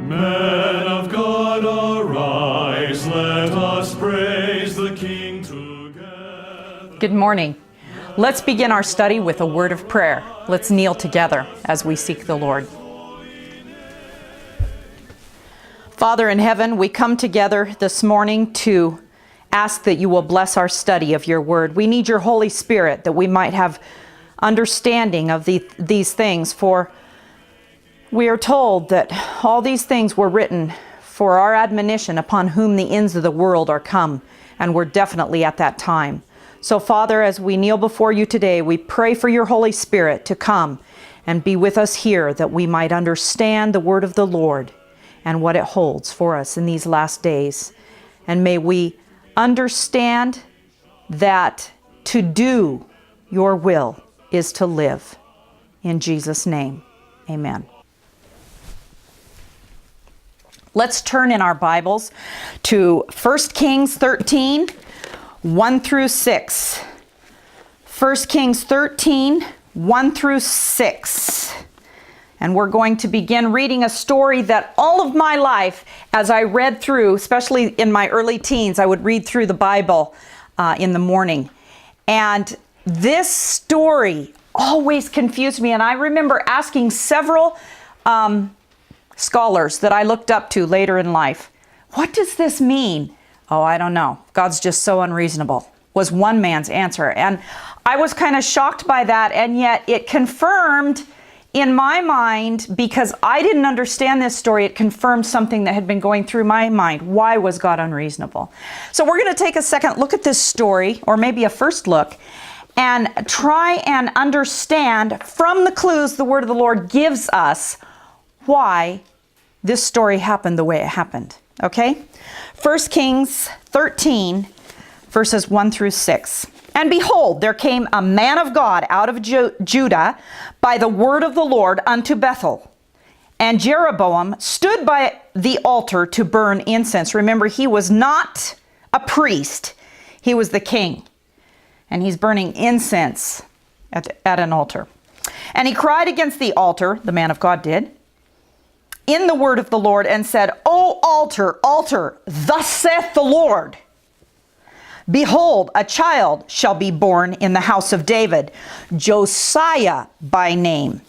Men of God, arise, let us praise the King together. Good morning. Let's begin our study with a word of prayer. Let's kneel together as we seek the Lord. Father in heaven, we come together this morning to ask that you will bless our study of your word. We need your Holy Spirit that we might have understanding of these things, for we are told that all these things were written for our admonition, upon whom the ends of the world are come, and we're definitely at that time. So Father, as we kneel before you today, we pray for your Holy Spirit to come and be with us here, that we might understand the word of the Lord and what it holds for us in these last days. And may we understand that to do your will is to live. In Jesus' name, amen. Let's turn in our Bibles to 1 Kings 13, 1 through 6. 1 Kings 13, 1 through 6. And we're going to begin reading a story that all of my life, as I read through, especially in my early teens, I would read through the Bible in the morning. And this story always confused me. And I remember asking several scholars that I looked up to later in life, what does this mean? Oh, I don't know. God's just so unreasonable, was one man's answer. And I was kind of shocked by that, and yet it confirmed in my mind, because I didn't understand this story, it confirmed something that had been going through my mind. Why was God unreasonable? So we're going to take a second look at this story, or maybe a first look, and try and understand from the clues the word of the Lord gives us why this story happened the way it happened. Okay? 1 Kings 13, verses 1 through 6. And behold, there came a man of God out of Judah by the word of the Lord unto Bethel. And Jeroboam stood by the altar to burn incense. Remember, he was not a priest. He was the king. And he's burning incense at an altar. And he cried against the altar, the man of God did, in the word of the Lord, and said, O altar, altar, thus saith the Lord, behold, a child shall be born in the house of David, Josiah by name.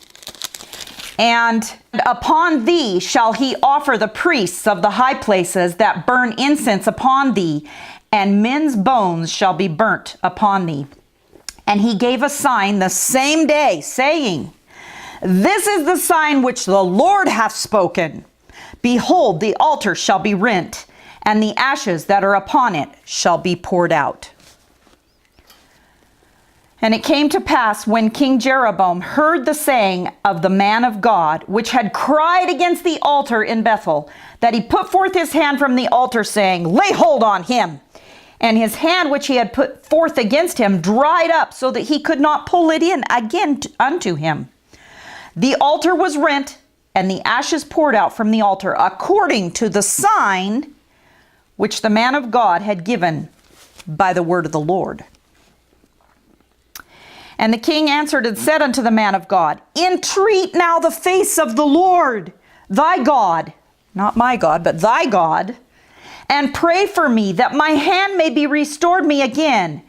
And upon thee shall he offer the priests of the high places that burn incense upon thee, and men's bones shall be burnt upon thee. And he gave a sign the same day, saying, this is the sign which the Lord hath spoken. Behold, the altar shall be rent, and the ashes that are upon it shall be poured out. And it came to pass, when King Jeroboam heard the saying of the man of God, which had cried against the altar in Bethel, that he put forth his hand from the altar, saying, lay hold on him. And his hand which he had put forth against him dried up, so that he could not pull it in again unto him. The altar was rent, and the ashes poured out from the altar, according to the sign which the man of God had given by the word of the Lord. And the king answered and said unto the man of God, entreat now the face of the Lord, thy God, not my God, but thy God, and pray for me, that my hand may be restored me again.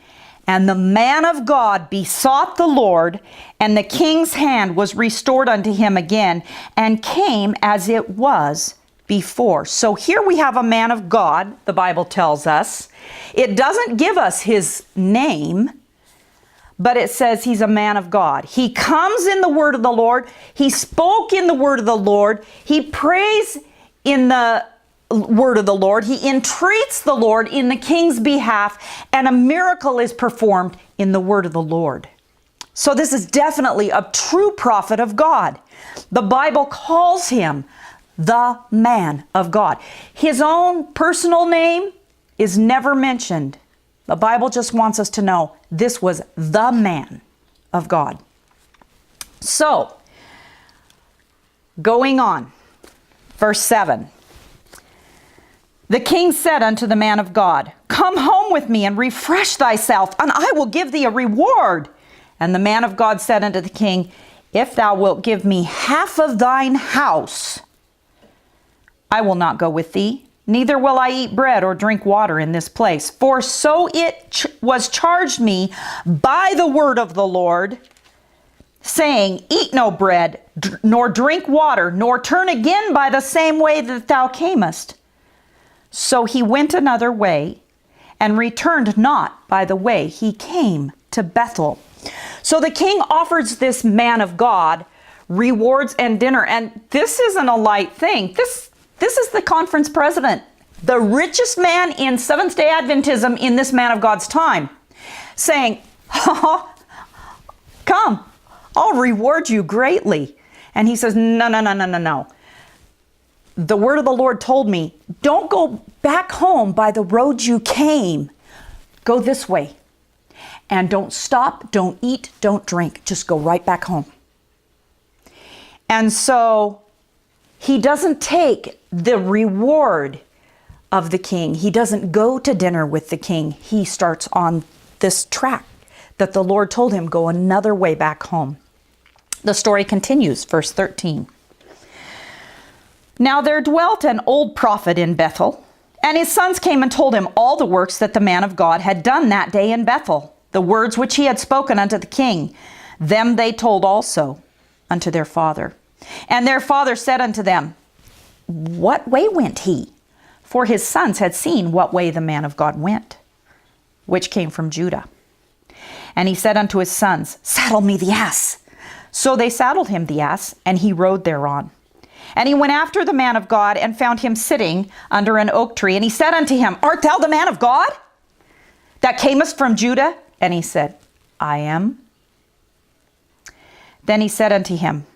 And the man of God besought the Lord, and the king's hand was restored unto him again, and came as it was before. So here we have a man of God, the Bible tells us. It doesn't give us his name, but it says he's a man of God. He comes in the word of the Lord. He spoke in the word of the Lord. He prays in the word of the Lord. He entreats the Lord in the king's behalf, and a miracle is performed in the word of the Lord. So this is definitely a true prophet of God. The Bible calls him the man of God. His own personal name is never mentioned. The Bible just wants us to know this was the man of God. So, going on, verse 7. The king said unto the man of God, come home with me and refresh thyself, and I will give thee a reward. And the man of God said unto the king, if thou wilt give me half of thine house, I will not go with thee, neither will I eat bread or drink water in this place. For so it was charged me by the word of the Lord, saying, Eat no bread, nor drink water, nor turn again by the same way that thou camest. So he went another way, and returned not by the way he came to Bethel. So the king offers this man of God rewards and dinner. And this isn't a light thing. This is the conference president, the richest man in Seventh-day Adventism in this man of God's time, saying, come, I'll reward you greatly. And he says, no. The word of the Lord told me, don't go back home by the road you came. Go this way. And don't stop, don't eat, don't drink. Just go right back home. And so he doesn't take the reward of the king. He doesn't go to dinner with the king. He starts on this track that the Lord told him, go another way back home. The story continues, verse 13. Now there dwelt an old prophet in Bethel, and his sons came and told him all the works that the man of God had done that day in Bethel, the words which he had spoken unto the king. Them they told also unto their father. And their father said unto them, What way went he? For his sons had seen what way the man of God went, which came from Judah. And he said unto his sons, Saddle me the ass. So they saddled him the ass, and he rode thereon. And he went after the man of God, and found him sitting under an oak tree. And he said unto him, Art thou the man of God, that camest from Judah? And he said, I am. Then he said unto him,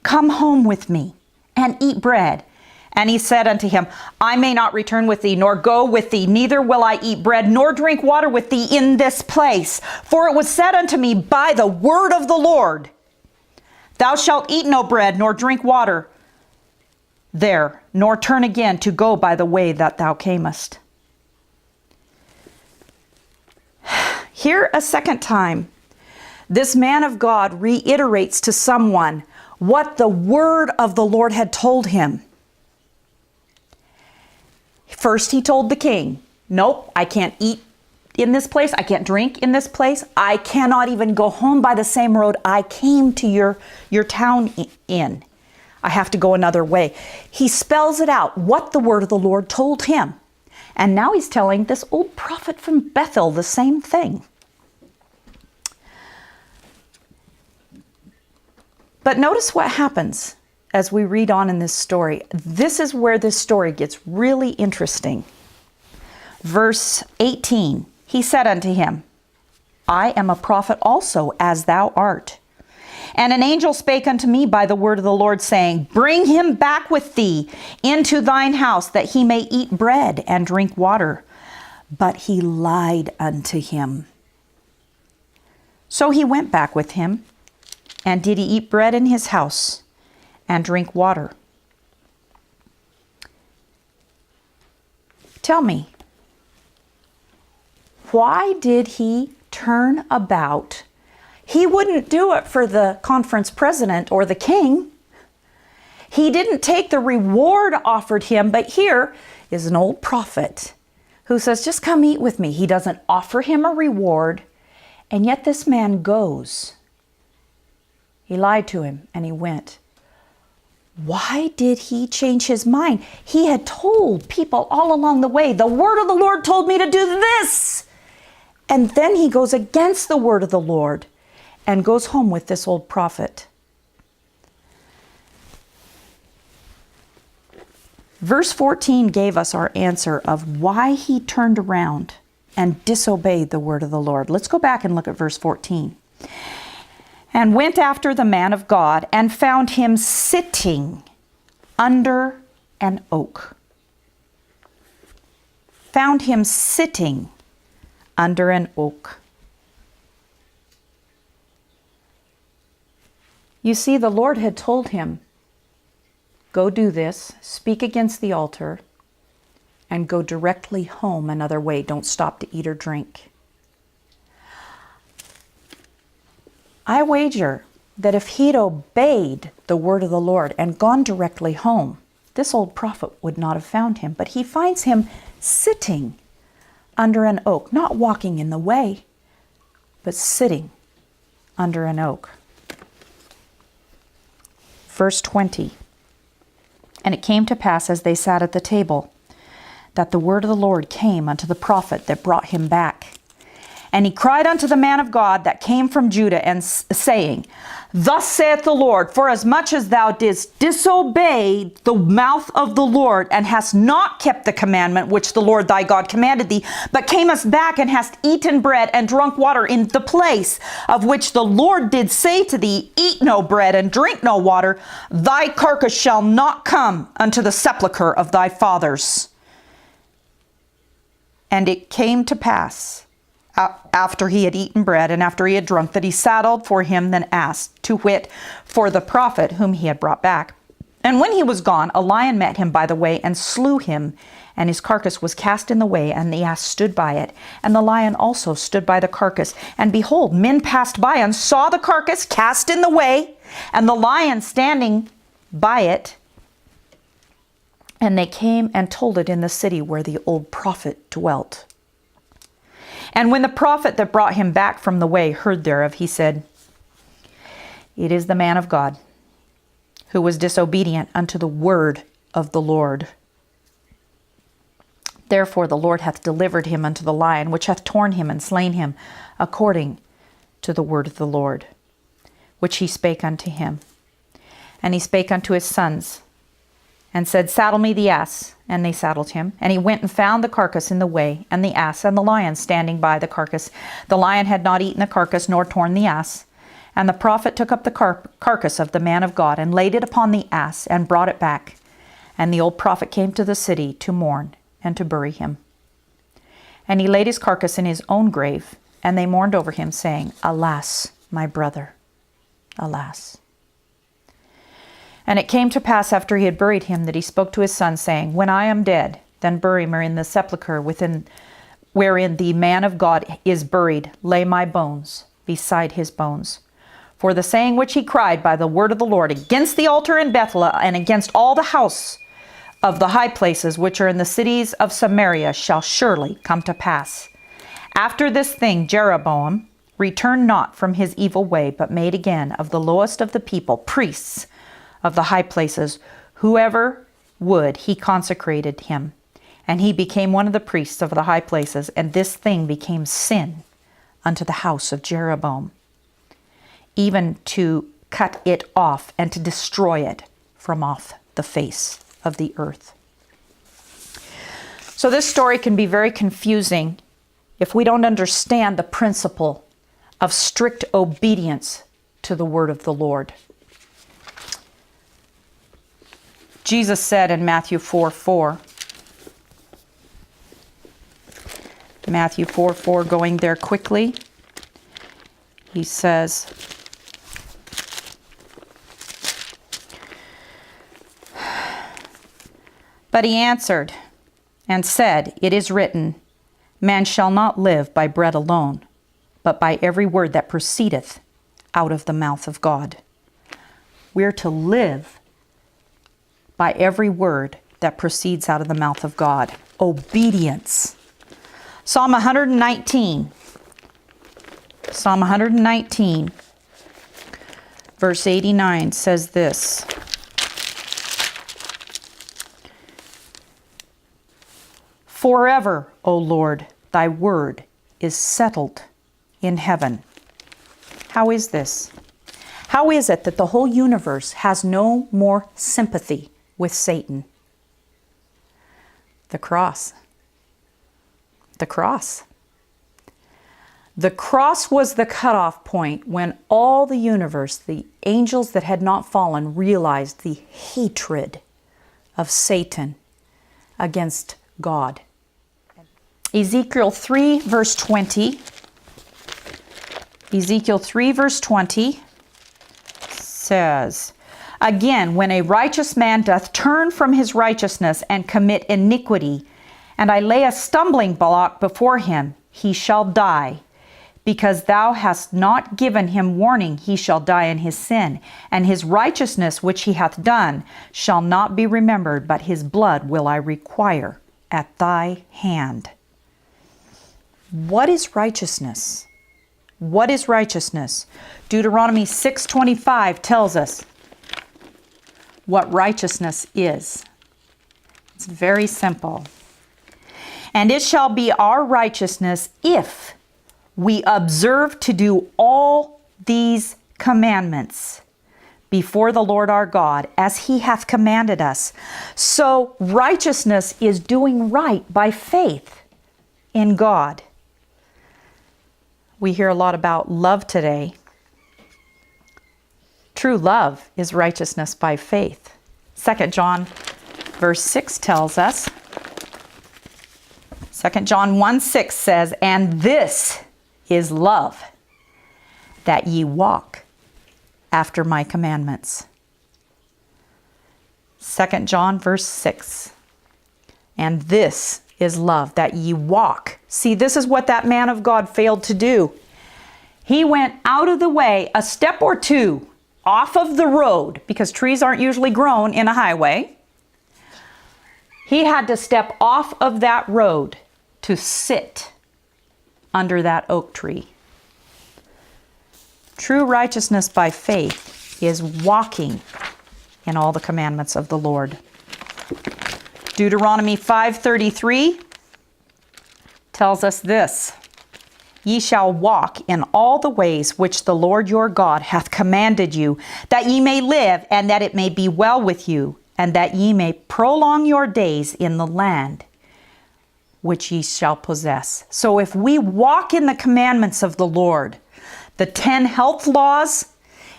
Come home with me, and eat bread. And he said unto him, I may not return with thee, nor go with thee, neither will I eat bread, nor drink water with thee in this place. For it was said unto me by the word of the Lord, Thou shalt eat no bread, nor drink water there, nor turn again to go by the way that thou camest. Here a second time, this man of God reiterates to someone what the word of the Lord had told him. First, he told the king, nope, I can't eat in this place. I can't drink in this place. I cannot even go home by the same road I came to your town in. I have to go another way. He spells it out, what the word of the Lord told him. And now he's telling this old prophet from Bethel the same thing. But notice what happens as we read on in this story. This is where this story gets really interesting. Verse 18, he said unto him, I am a prophet also, as thou art. And an angel spake unto me by the word of the Lord, saying, Bring him back with thee into thine house, that he may eat bread and drink water. But he lied unto him. So he went back with him, and did he eat bread in his house and drink water. Tell me, why did he turn about? He wouldn't do it for the conference president or the king. He didn't take the reward offered him, but here is an old prophet who says, just come eat with me. He doesn't offer him a reward, and yet this man goes. He lied to him and he went. Why did he change his mind? He had told people all along the way, the word of the Lord told me to do this. And then he goes against the word of the Lord and goes home with this old prophet. Verse 14 gave us our answer of why he turned around and disobeyed the word of the Lord. Let's go back and look at verse 14. And went after the man of God, and found him sitting under an oak. Found him sitting under an oak. You see, the Lord had told him, go do this, speak against the altar, and go directly home another way. Don't stop to eat or drink. I wager that if he'd obeyed the word of the Lord and gone directly home, this old prophet would not have found him, but he finds him sitting under an oak, not walking in the way, but sitting under an oak. Verse 20. And it came to pass as they sat at the table, that the word of the Lord came unto the prophet that brought him back. And he cried unto the man of God that came from Judah, and saying, Thus saith the Lord, forasmuch as thou didst disobey the mouth of the Lord, and hast not kept the commandment which the Lord thy God commanded thee, but camest back and hast eaten bread and drunk water in the place of which the Lord did say to thee, Eat no bread and drink no water, thy carcass shall not come unto the sepulchre of thy fathers. And it came to pass, after he had eaten bread and after he had drunk, that he saddled for him an ass, to wit, for the prophet whom he had brought back. And when he was gone, a lion met him by the way and slew him, and his carcass was cast in the way, and the ass stood by it. And the lion also stood by the carcass. And behold, men passed by and saw the carcass cast in the way, and the lion standing by it. And they came and told it in the city where the old prophet dwelt. And when the prophet that brought him back from the way heard thereof, he said, It is the man of God, who was disobedient unto the word of the Lord. Therefore the Lord hath delivered him unto the lion, which hath torn him and slain him, according to the word of the Lord, which he spake unto him. And he spake unto his sons, and said, Saddle me the ass. And they saddled him. And he went and found the carcass in the way, and the ass and the lion standing by the carcass. The lion had not eaten the carcass, nor torn the ass. And the prophet took up the carcass of the man of God, and laid it upon the ass, and brought it back. And the old prophet came to the city to mourn, and to bury him. And he laid his carcass in his own grave, and they mourned over him, saying, Alas, my brother, alas. And it came to pass after he had buried him that he spoke to his son, saying, When I am dead, then bury me in the sepulchre wherein the man of God is buried. Lay my bones beside his bones. For the saying which he cried by the word of the Lord against the altar in Bethel, and against all the house of the high places which are in the cities of Samaria, shall surely come to pass. After this thing Jeroboam returned not from his evil way, but made again of the lowest of the people priests of the high places. Whoever would, he consecrated him. And he became one of the priests of the high places. And this thing became sin unto the house of Jeroboam, even to cut it off and to destroy it from off the face of the earth. So this story can be very confusing if we don't understand the principle of strict obedience to the word of the Lord. Jesus said in Matthew 4:4, Matthew 4:4, going there quickly, he says, But he answered and said, It is written, Man shall not live by bread alone, but by every word that proceedeth out of the mouth of God. We're to live by every word that proceeds out of the mouth of God. Obedience. Psalm 119. Psalm 119, verse 89 says this. Forever, O Lord, thy word is settled in heaven. How is this? How is it that the whole universe has no more sympathy with Satan? The cross. The cross. The cross was the cutoff point when all the universe, the angels that had not fallen, realized the hatred of Satan against God. Ezekiel 3, verse 20. Ezekiel 3, verse 20 says, Again, when a righteous man doth turn from his righteousness and commit iniquity, and I lay a stumbling block before him, he shall die. Because thou hast not given him warning, he shall die in his sin, and his righteousness which he hath done shall not be remembered, but his blood will I require at thy hand. What is righteousness? What is righteousness? Deuteronomy 6:25 tells us what righteousness is. It's very simple. And it shall be our righteousness if we observe to do all these commandments before the Lord our God, as he hath commanded us. So righteousness is doing right by faith in God. We hear a lot about love today. True love is righteousness by faith. 2 John verse 6 tells us, 2 John 1:6 says, and this is love, that ye walk after my commandments. 2 John verse 6. And this is love, that ye walk. See, this is what that man of God failed to do. He went out of the way a step or two off of the road, because trees aren't usually grown in a highway. He had to step off of that road to sit under that oak tree. True righteousness by faith is walking in all the commandments of the Lord. Deuteronomy 5:33 tells us this: ye shall walk in all the ways which the Lord your God hath commanded you, that ye may live, and that it may be well with you, and that ye may prolong your days in the land which ye shall possess. So if we walk in the commandments of the Lord, the 10 health laws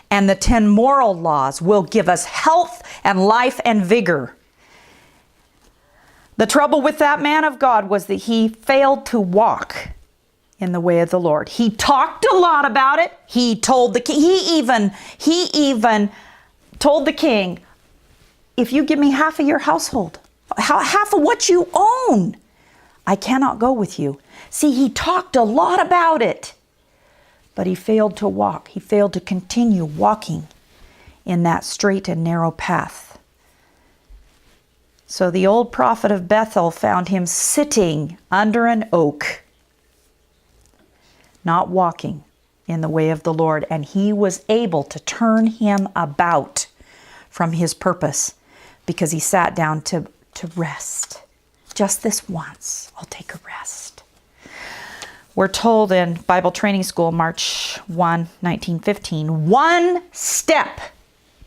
and the 10 moral laws will give us health and life and vigor. The trouble with that man of God was that he failed to walk in the way of the Lord. He talked a lot about it. He told the king, he even told the king, if you give me half of your household, half of what you own, I cannot go with you. See, he talked a lot about it, but he failed to walk. He failed to continue walking in that straight and narrow path. So the old prophet of Bethel found him sitting under an oak, not walking in the way of the Lord, and he was able to turn him about from his purpose because he sat down to rest. Just this once, I'll take a rest. We're told in Bible Training School, March 1, 1915, one step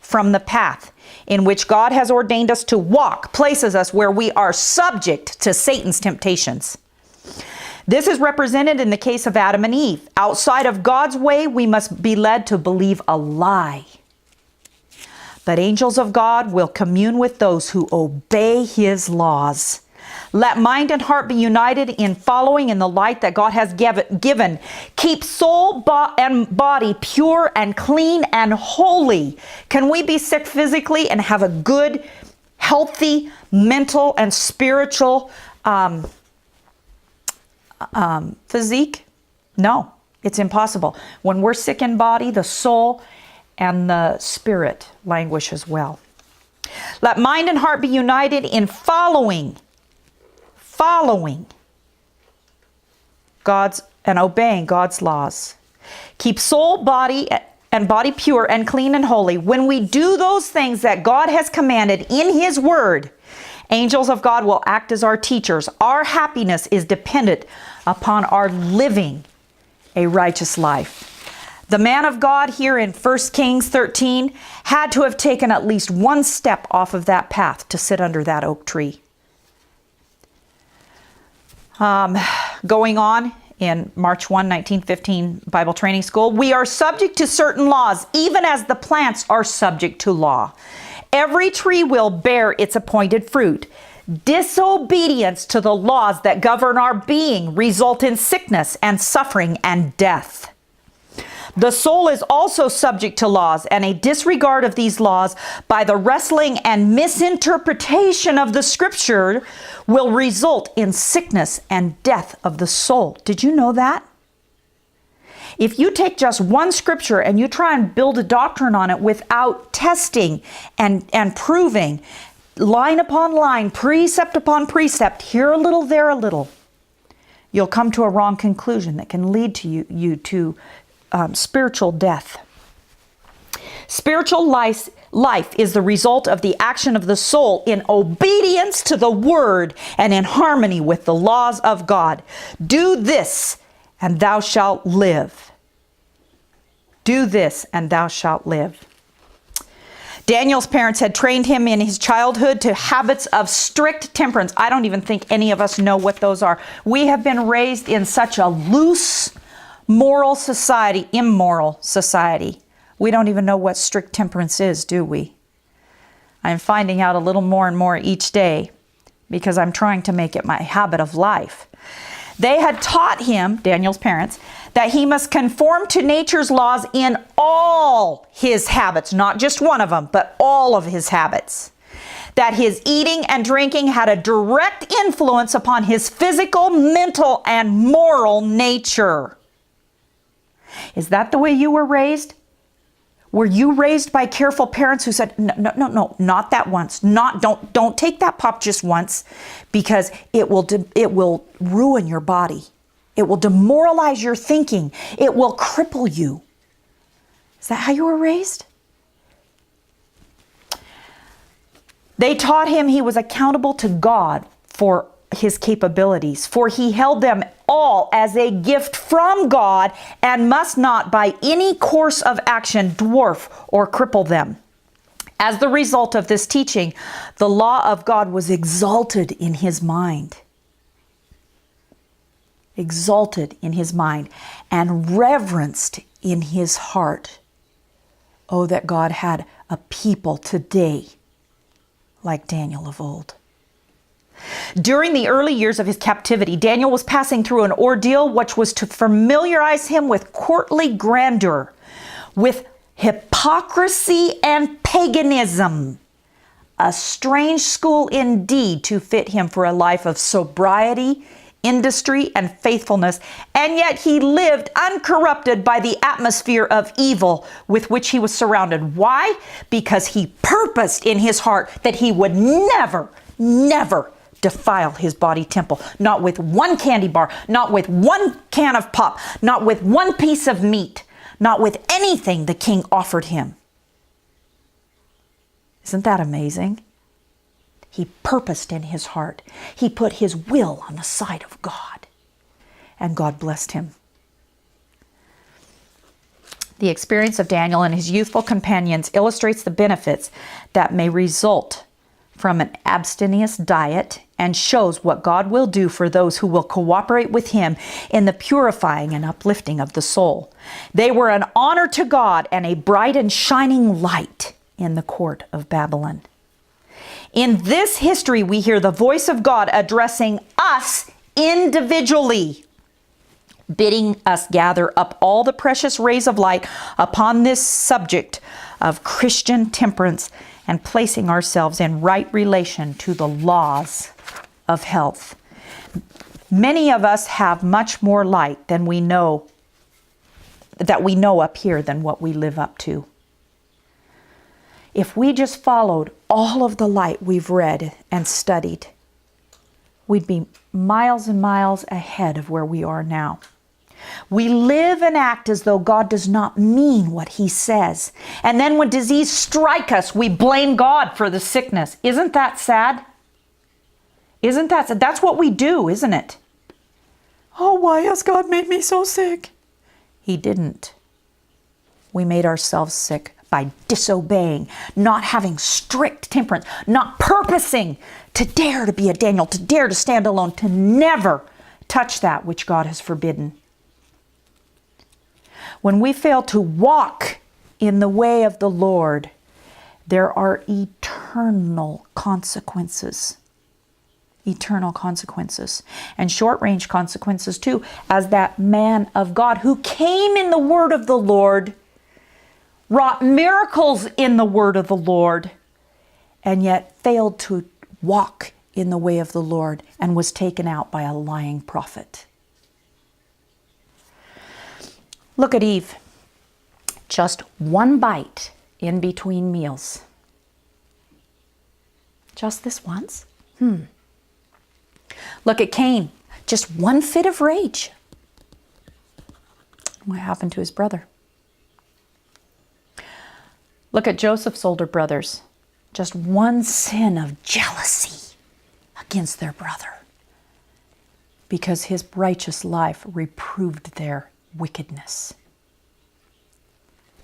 from the path in which God has ordained us to walk places us where we are subject to Satan's temptations. This is represented in the case of Adam and Eve. Outside of God's way, we must be led to believe a lie. But angels of God will commune with those who obey his laws. Let mind and heart be united in following in the light that God has given. Keep soul and body pure and clean and holy. Can we be sick physically and have a good, healthy, mental and spiritual physique? No, it's impossible. When we're sick in body, the soul and the spirit languish as well. Let mind and heart be united in following God's and obeying God's laws. Keep soul, body, and body pure and clean and holy. When we do those things that God has commanded in his word, angels of God will act as our teachers. Our happiness is dependent upon our living a righteous life. The man of God here in 1 Kings 13 had to have taken at least one step off of that path to sit under that oak tree. Going on in March 1, 1915 Bible Training School, we are subject to certain laws, even as the plants are subject to law. Every tree will bear its appointed fruit. Disobedience to the laws that govern our being result in sickness and suffering and death. The soul is also subject to laws, and a disregard of these laws by the wrestling and misinterpretation of the scripture will result in sickness and death of the soul. Did you know that? If you take just one scripture and you try and build a doctrine on it without testing and proving, line upon line, precept upon precept, here a little, there a little, you'll come to a wrong conclusion that can lead to you to spiritual death. Spiritual life is the result of the action of the soul in obedience to the word and in harmony with the laws of God. Do this and thou shalt live. Do this and thou shalt live. Daniel's parents had trained him in his childhood to habits of strict temperance. I don't even think any of us know what those are. We have been raised in such a loose, immoral society. We don't even know what strict temperance is, do we? I'm finding out a little more and more each day because I'm trying to make it my habit of life. They had taught him, Daniel's parents, that he must conform to nature's laws in all his habits, not just one of them, but all of his habits. That his eating and drinking had a direct influence upon his physical, mental, and moral nature. Is that the way you were raised? Were you raised by careful parents who said, no, not that once. Don't take that pop just once, because it will ruin your body. It will demoralize your thinking. It will cripple you. Is that how you were raised? They taught him he was accountable to God for his capabilities, for he held them all as a gift from God and must not by any course of action dwarf or cripple them. As the result of this teaching, the law of God was exalted in his mind. Exalted in his mind and reverenced in his heart. Oh, that God had a people today like Daniel of old. During the early years of his captivity, Daniel was passing through an ordeal which was to familiarize him with courtly grandeur, with hypocrisy and paganism. A strange school indeed to fit him for a life of sobriety, industry, and faithfulness, and yet he lived uncorrupted by the atmosphere of evil with which he was surrounded. Why? Because he purposed in his heart that he would never defile his body temple. Not with one candy bar, not with one can of pop, not with one piece of meat, not with anything the king offered him. Isn't that amazing? He purposed in his heart. He put his will on the side of God, and God blessed him. The experience of Daniel and his youthful companions illustrates the benefits that may result from an abstemious diet and shows what God will do for those who will cooperate with him in the purifying and uplifting of the soul. They were an honor to God and a bright and shining light in the court of Babylon. In this history, we hear the voice of God addressing us individually, bidding us gather up all the precious rays of light upon this subject of Christian temperance and placing ourselves in right relation to the laws of health. Many of us have much more light than we know up here than what we live up to. If we just followed all of the light we've read and studied, we'd be miles and miles ahead of where we are now. We live and act as though God does not mean what he says. And then when disease strikes us, we blame God for the sickness. Isn't that sad? Isn't that sad? That's what we do, isn't it? Oh, why has God made me so sick? He didn't. We made ourselves sick by disobeying, not having strict temperance, not purposing to dare to be a Daniel, to dare to stand alone, to never touch that which God has forbidden. When we fail to walk in the way of the Lord, there are eternal consequences. Eternal consequences. And short-range consequences too, as that man of God who came in the word of the Lord, wrought miracles in the word of the Lord, and yet failed to walk in the way of the Lord and was taken out by a lying prophet. Look at Eve. Just one bite in between meals. Just this once? Look at Cain. Just one fit of rage. What happened to his brother? Look at Joseph's older brothers. Just one sin of jealousy against their brother, because his righteous life reproved their wickedness.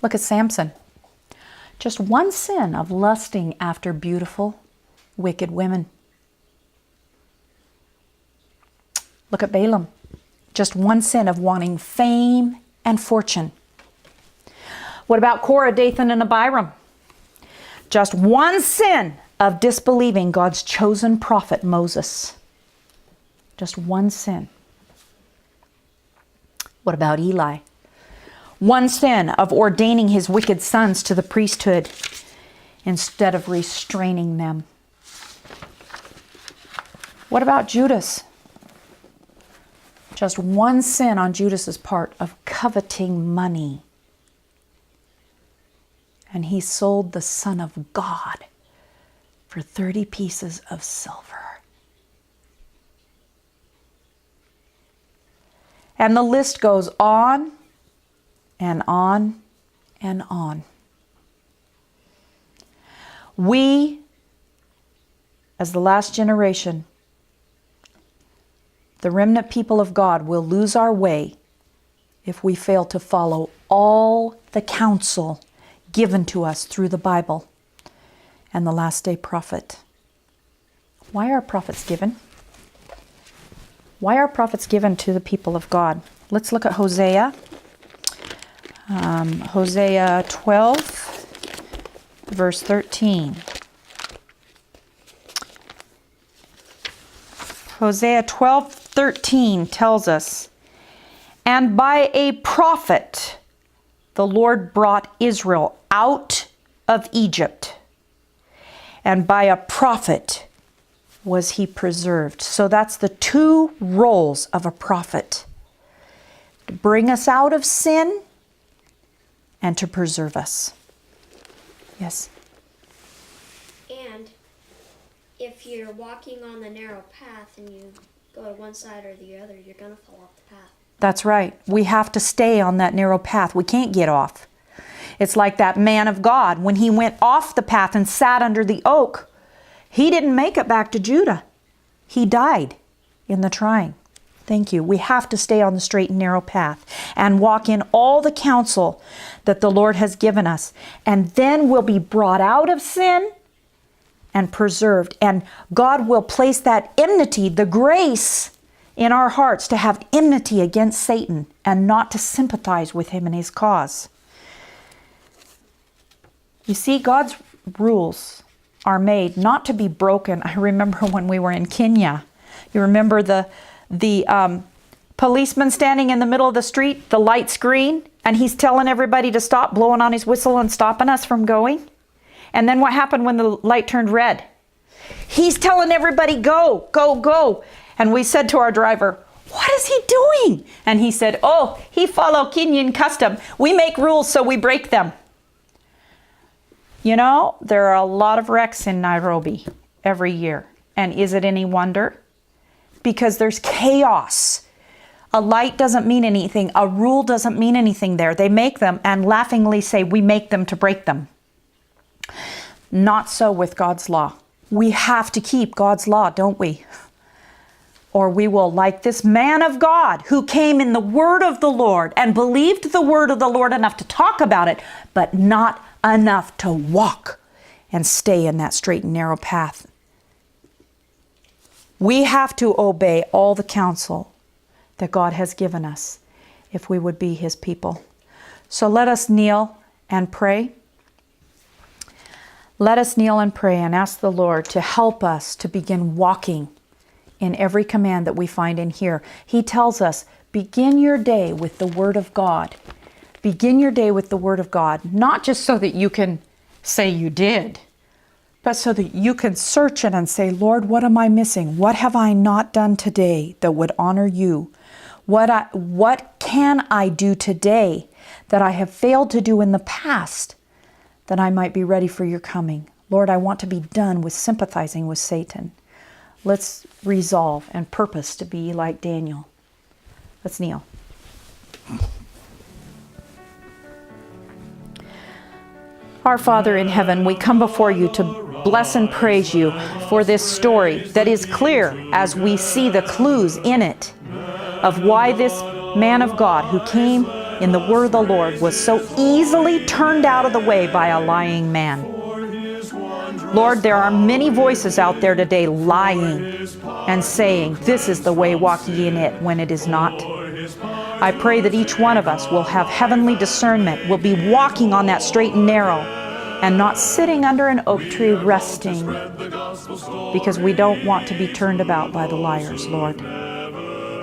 Look at Samson. Just one sin of lusting after beautiful, wicked women. Look at Balaam. Just one sin of wanting fame and fortune. What about Korah, Dathan, and Abiram? Just one sin of disbelieving God's chosen prophet Moses. Just one sin. What about Eli? One sin of ordaining his wicked sons to the priesthood instead of restraining them. What about Judas? Just one sin on Judas's part of coveting money. And he sold the Son of God for 30 pieces of silver. And the list goes on and on and on. We, as the last generation, the remnant people of God, will lose our way if we fail to follow all the counsel given to us through the Bible and the last day prophet. Why are prophets given? Why are prophets given to the people of God? Let's look at Hosea. Hosea 12, verse 13. Hosea 12:13 tells us, "And by a prophet the Lord brought Israel out of Egypt, and by a prophet was he preserved." So that's the two roles of a prophet: to bring us out of sin and to preserve us. Yes? And if you're walking on the narrow path and you go to one side or the other, you're going to fall off the path. That's right. We have to stay on that narrow path. We can't get off. It's like that man of God. When he went off the path and sat under the oak, he didn't make it back to Judah. He died in the trying. Thank you. We have to stay on the straight and narrow path and walk in all the counsel that the Lord has given us. And then we'll be brought out of sin and preserved. And God will place that enmity, the grace, in our hearts to have enmity against Satan and not to sympathize with him in his cause. You see, God's rules are made not to be broken. I remember when we were in Kenya. You remember the policeman standing in the middle of the street, the light's green, and he's telling everybody to stop, blowing on his whistle and stopping us from going. And then what happened when the light turned red? He's telling everybody, go, go, go. And we said to our driver, "What is he doing?" And he said, "Oh, he follow Kenyan custom. We make rules, so we break them." You know, there are a lot of wrecks in Nairobi every year. And is it any wonder? Because there's chaos. A light doesn't mean anything. A rule doesn't mean anything there. They make them and laughingly say, "We make them to break them." Not so with God's law. We have to keep God's law, don't we? Or we will, like this man of God who came in the word of the Lord and believed the word of the Lord enough to talk about it, but not enough to walk and stay in that straight and narrow path. We have to obey all the counsel that God has given us if we would be his people. So let us kneel and pray. Let us kneel and pray and ask the Lord to help us to begin walking in every command that we find in here. He tells us, begin your day with the Word of God. Begin your day with the Word of God, not just so that you can say you did, but so that you can search it and say, "Lord, what am I missing? What have I not done today that would honor you? What can I do today that I have failed to do in the past, that I might be ready for your coming? Lord, I want to be done with sympathizing with Satan. Let's resolve and purpose to be like Daniel. Let's kneel. Our Father in heaven, we come before you to bless and praise you for this story that is clear as we see the clues in it of why this man of God who came in the word of the Lord was so easily turned out of the way by a lying man. Lord, there are many voices out there today lying and saying, this is the way, walk ye in it, when it is not. I pray that each one of us will have heavenly discernment, will be walking on that straight and narrow, and not sitting under an oak tree resting, because we don't want to be turned about by the liars, Lord.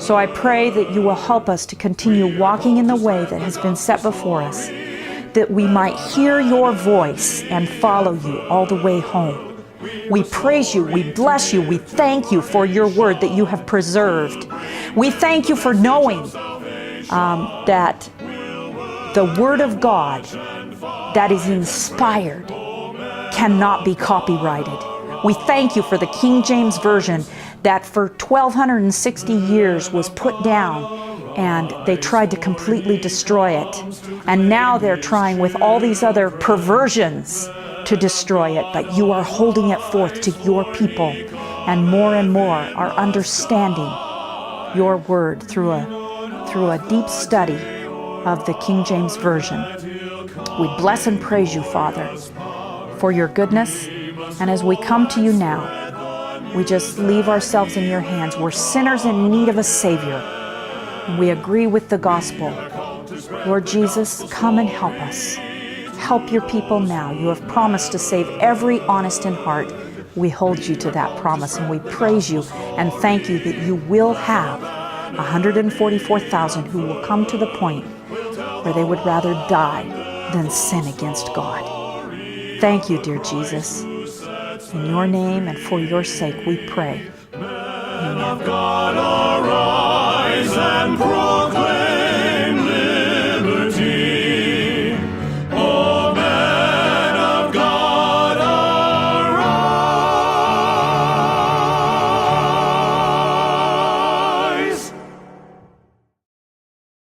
So I pray that you will help us to continue walking in the way that has been set before us, that we might hear your voice and follow you all the way home. We praise you, we bless you, we thank you for your word that you have preserved. We thank you for knowing that the word of God that is inspired cannot be copyrighted. We thank you for the King James Version that for 1260 years was put down, and they tried to completely destroy it. And now they're trying with all these other perversions to destroy it, but you are holding it forth to your people, and more are understanding your word through a deep study of the King James Version. We bless and praise you, Father, for your goodness. And as we come to you now, we just leave ourselves in your hands. We're sinners in need of a Savior. And we agree with the gospel. Lord Jesus, come and help us. Help your people now. You have promised to save every honest in heart. We hold you to that promise, and we praise you and thank you that you will have 144,000 who will come to the point where they would rather die than sin against God. Thank you, dear Jesus. In your name and for your sake we pray. Amen. God, arise and proclaim.